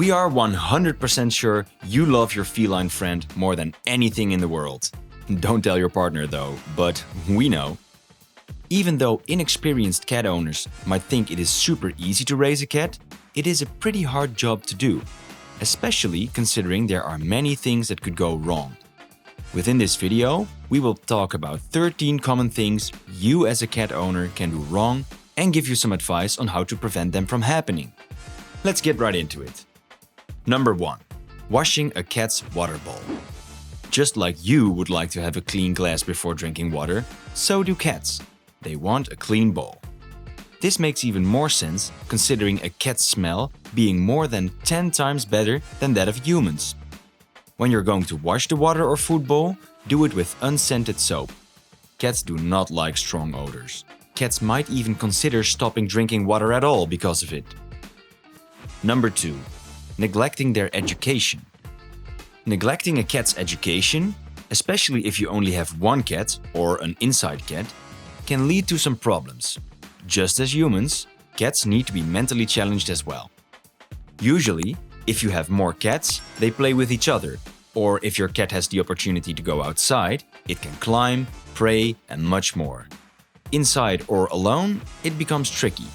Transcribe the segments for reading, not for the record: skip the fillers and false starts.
We are 100% sure you love your feline friend more than anything in the world. Don't tell your partner though, but we know. Even though inexperienced cat owners might think it is super easy to raise a cat, it is a pretty hard job to do, especially considering there are many things that could go wrong. Within this video, we will talk about 13 common things you as a cat owner can do wrong and give you some advice on how to prevent them from happening. Let's get right into it. Number 1. Washing a cat's water bowl. Just like you would like to have a clean glass before drinking water, so do cats. They want a clean bowl. This makes even more sense considering a cat's smell being more than 10 times better than that of humans. When you're going to wash the water or food bowl, do it with unscented soap. Cats do not like strong odors. Cats might even consider stopping drinking water at all because of it. Number 2. Neglecting their education. Neglecting a cat's education, especially if you only have one cat or an inside cat, can lead to some problems. Just as humans, cats need to be mentally challenged as well. Usually, if you have more cats, they play with each other, or if your cat has the opportunity to go outside, it can climb, prey, and much more. Inside or alone, it becomes tricky.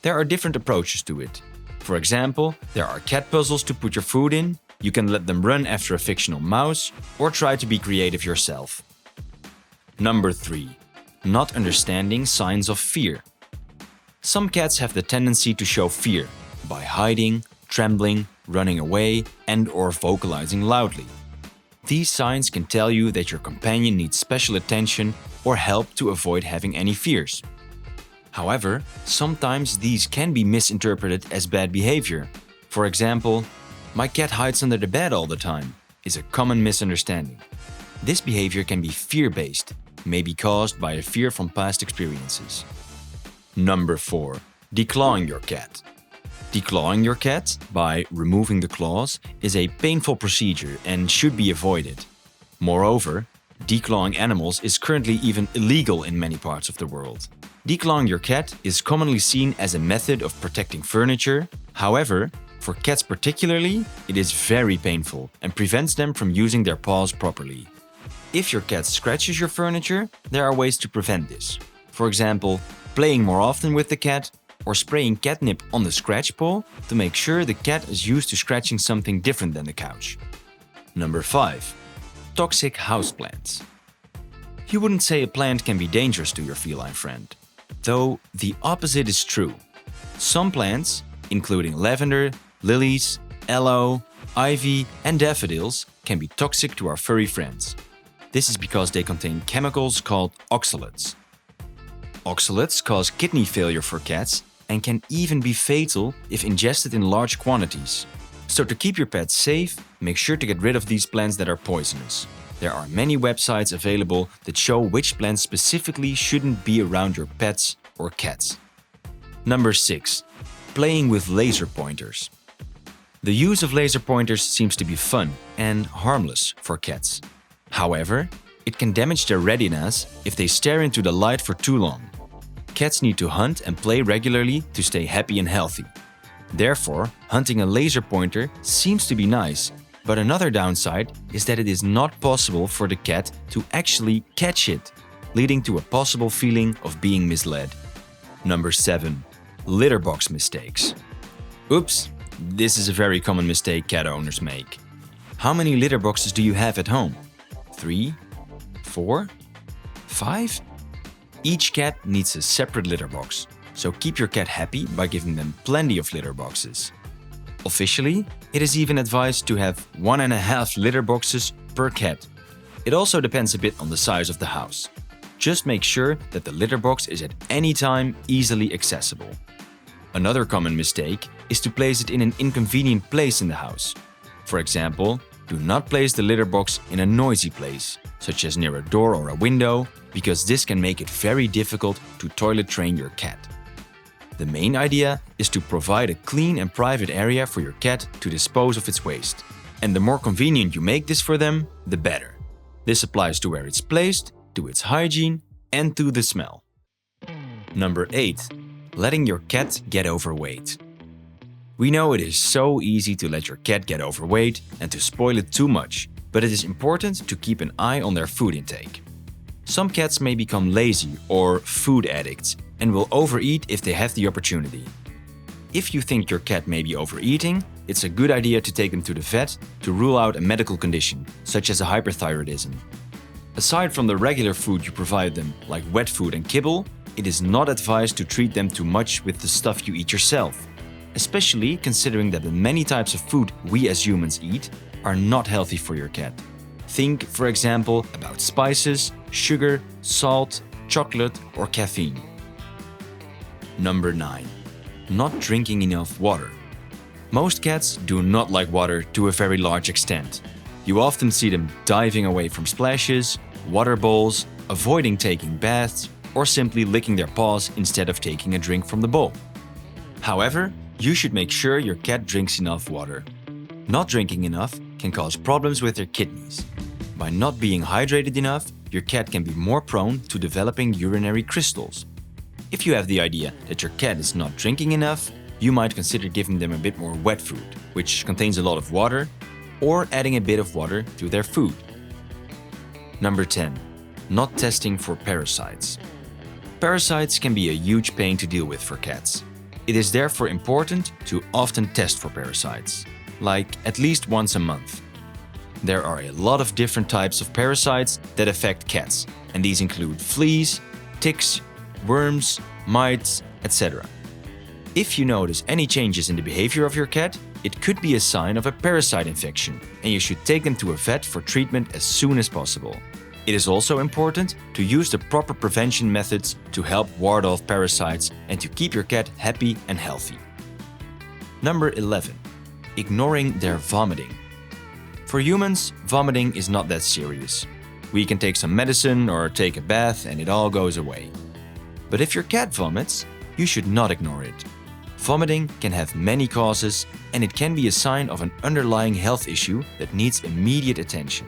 There are different approaches to it. For example, there are cat puzzles to put your food in, you can let them run after a fictional mouse, or try to be creative yourself. Number 3. Not understanding signs of fear. Some cats have the tendency to show fear by hiding, trembling, running away, and/or vocalizing loudly. These signs can tell you that your companion needs special attention or help to avoid having any fears. However, sometimes these can be misinterpreted as bad behavior. For example, "My cat hides under the bed all the time" is a common misunderstanding. This behavior can be fear-based, may be caused by a fear from past experiences. Number 4. Declawing your cat. Declawing your cat, by removing the claws, is a painful procedure and should be avoided. Moreover, declawing animals is currently even illegal in many parts of the world. Declawing your cat is commonly seen as a method of protecting furniture. However, for cats particularly, it is very painful and prevents them from using their paws properly. If your cat scratches your furniture, there are ways to prevent this. For example, playing more often with the cat, or spraying catnip on the scratch pole to make sure the cat is used to scratching something different than the couch. Number 5. Toxic houseplants. You wouldn't say a plant can be dangerous to your feline friend, though the opposite is true. Some plants, including lavender, lilies, aloe, ivy, and daffodils, can be toxic to our furry friends. This is because they contain chemicals called oxalates. Oxalates cause kidney failure for cats and can even be fatal if ingested in large quantities. So to keep your pets safe, make sure to get rid of these plants that are poisonous. There are many websites available that show which plants specifically shouldn't be around your pets or cats. Number 6. Playing with laser pointers. The use of laser pointers seems to be fun and harmless for cats. However, it can damage their retinas if they stare into the light for too long. Cats need to hunt and play regularly to stay happy and healthy. Therefore, hunting a laser pointer seems to be nice, but another downside is that it is not possible for the cat to actually catch it, leading to a possible feeling of being misled. Number 7. Litter box mistakes. Oops, this is a very common mistake cat owners make. How many litter boxes do you have at home? 3? 4? 5? Each cat needs a separate litter box, so keep your cat happy by giving them plenty of litter boxes. Officially, it is even advised to have 1.5 litter boxes per cat. It also depends a bit on the size of the house. Just make sure that the litter box is at any time easily accessible. Another common mistake is to place it in an inconvenient place in the house. For example, do not place the litter box in a noisy place, such as near a door or a window, because this can make it very difficult to toilet train your cat. The main idea is to provide a clean and private area for your cat to dispose of its waste. And the more convenient you make this for them, the better. This applies to where it's placed, to its hygiene, and to the smell. Number 8. Letting your cat get overweight. We know it is so easy to let your cat get overweight and to spoil it too much, but it is important to keep an eye on their food intake. Some cats may become lazy or food addicts and will overeat if they have the opportunity. If you think your cat may be overeating, it's a good idea to take them to the vet to rule out a medical condition, such as a hyperthyroidism. Aside from the regular food you provide them, like wet food and kibble, it is not advised to treat them too much with the stuff you eat yourself, especially considering that the many types of food we as humans eat are not healthy for your cat. Think, for example, about spices, sugar, salt, chocolate, or caffeine. Number 9. Not drinking enough water. Most cats do not like water to a very large extent. You often see them diving away from splashes, water bowls, avoiding taking baths, or simply licking their paws instead of taking a drink from the bowl. However, you should make sure your cat drinks enough water. Not drinking enough can cause problems with their kidneys. By not being hydrated enough, your cat can be more prone to developing urinary crystals. If you have the idea that your cat is not drinking enough, you might consider giving them a bit more wet food, which contains a lot of water, or adding a bit of water to their food. Number 10. Not testing for parasites. Parasites can be a huge pain to deal with for cats. It is therefore important to often test for parasites, like at least once a month. There are a lot of different types of parasites that affect cats, and these include fleas, ticks, worms, mites, etc. If you notice any changes in the behavior of your cat, it could be a sign of a parasite infection, and you should take them to a vet for treatment as soon as possible. It is also important to use the proper prevention methods to help ward off parasites and to keep your cat happy and healthy. Number 11. Ignoring their vomiting. For humans, vomiting is not that serious. We can take some medicine or take a bath and it all goes away. But if your cat vomits, you should not ignore it. Vomiting can have many causes and it can be a sign of an underlying health issue that needs immediate attention.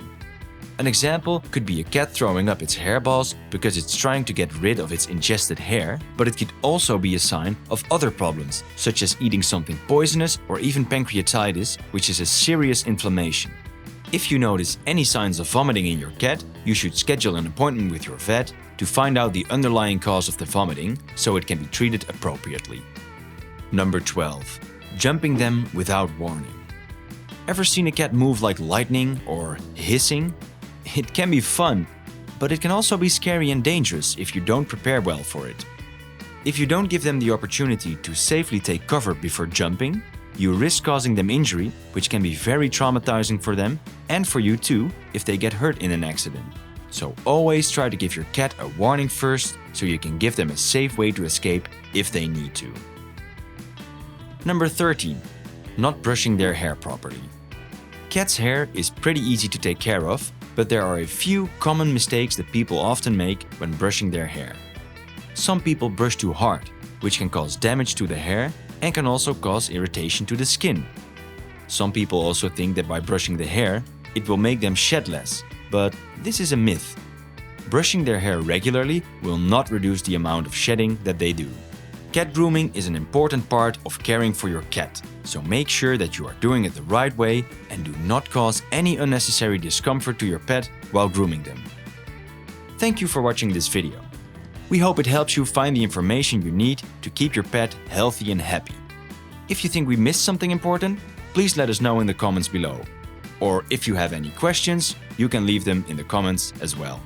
An example could be a cat throwing up its hairballs because it's trying to get rid of its ingested hair, but it could also be a sign of other problems, such as eating something poisonous or even pancreatitis, which is a serious inflammation. If you notice any signs of vomiting in your cat, you should schedule an appointment with your vet to find out the underlying cause of the vomiting so it can be treated appropriately. Number 12. Jumping them without warning. Ever seen a cat move like lightning or hissing? It can be fun, but it can also be scary and dangerous if you don't prepare well for it. If you don't give them the opportunity to safely take cover before jumping, you risk causing them injury, which can be very traumatizing for them and for you too if they get hurt in an accident. So always try to give your cat a warning first so you can give them a safe way to escape if they need to. Number 13. Not brushing their hair properly. Cats' hair is pretty easy to take care of, but there are a few common mistakes that people often make when brushing their hair. Some people brush too hard, which can cause damage to the hair and can also cause irritation to the skin. Some people also think that by brushing the hair, it will make them shed less, but this is a myth. Brushing their hair regularly will not reduce the amount of shedding that they do. Cat grooming is an important part of caring for your cat, so make sure that you are doing it the right way and do not cause any unnecessary discomfort to your pet while grooming them. Thank you for watching this video. We hope it helps you find the information you need to keep your pet healthy and happy. If you think we missed something important, please let us know in the comments below. Or if you have any questions, you can leave them in the comments as well.